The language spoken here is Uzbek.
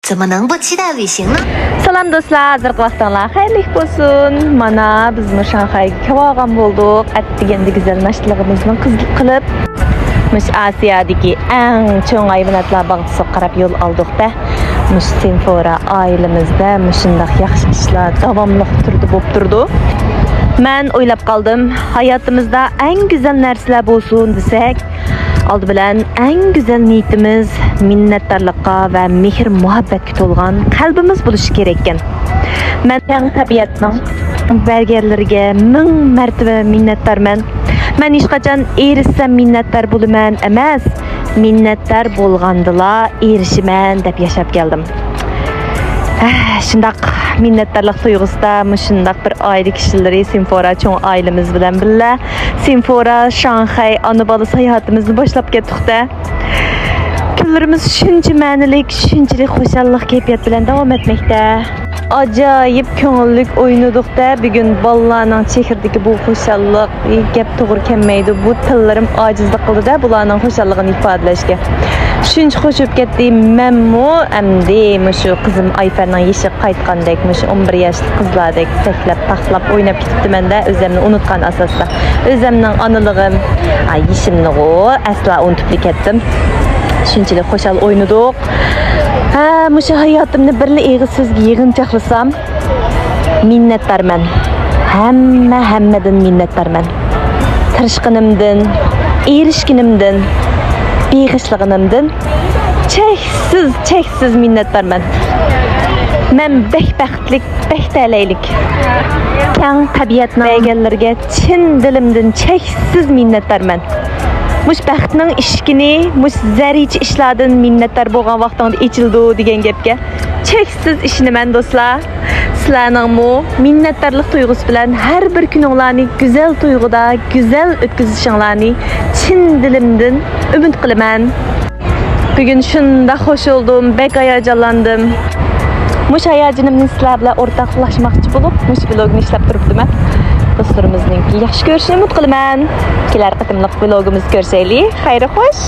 怎么能不期待旅行呢？ Salam dostlar, hazırkı vaxtınlar xeyirlik bolsun. Mana biz Şanxayga kelgan bolduq. Atdiganda güzel naşlığımızdan qızlıq qilib, Muş Asiyadagi eng cho'ng hayvonotlar bog'chisiga qarab yo'l oldik da. Muş Sephora ailemizda mushundaq yaxshi ishlar davomli turdi bo'lib turdi. Men o'ylab qoldim, hayotimizda eng go'zal narsalar bo'lsin desak, oldi bilan eng go'zal niyatimiz minnatdorlikqa va mehr muhabbatga to'lgan qalbimiz bo'lishi kerak ekan. Men tang tabiatning berganlariga ming martaba minnatdorman. Men hech qachon erishsam minnatdor bo'laman emas, minnatdor bo'lgandila erishiman deb yashab keldim. Shundaq minnatdorlik tuyg'usida shundaq bir oila kishilari Sephora cho'ng oilamiz bilan birga Sephora Shanxay ona bola sayohatimizni boshlab ketdik-da. Kunlarimiz shuncha ma'nilik, shunchalik xushallik kayfiyat bilan davom etmoqda. Ajoyib ko'ngillik o'ynadik-da. Bugun bolalarning chehridagi bu xushallik gap to'g'ri kelmaydi. Bu tillarim ojizlik qildi-da bularning xushalligini ifodalashga. Shuncha qo'shib ketdim. Menmu amdi shu qizim Ayfarning yeshi qaytgandek, shu 11 yoshli qizlardek saklab, taxlab o'ynab ketibdi-menda, o'zimni unutgan asosda. O'zimning onaligim, yeshimni asla unutib ketdim. Shunchalik xo'shal o'ynadik. Mushu hayotimni birli eg'iz so'zga yig'inchoqlasam, minnatdorman. Hammadan minnatdorman. Tirishqinimdan, erishkinimdan, beg'ishlig'inimdan cheksiz minnatdorman. Men baxtlik, baxtalaylik. Kang tabiatning berganlariga chin dilimdan cheksiz minnatdorman. Mush baxtning ishkini, mush zarichi ishlardan minnatdor bo'lgan vaqtingda ichildi degan gapga cheksiz ishonaman do'stlar. Sizlarning minnatdorlik tuyg'usi bilan har bir kuninglarni go'zal tuyg'uda, go'zal o'tkazishinglarni chin dilimdan umid qilaman. Bugun shunda xush oldum, bek hayajonlandim. Mush hayajonimni sizlar bilan o'rtoqlashmoqchi bo'lib, mush vlogni ishlab turibdiman. Dostlarımızın yaxshi ko'rishini umid qilaman. Kelar qatimliq vlogimiz ko'rsaylik. Xayr xo'sh.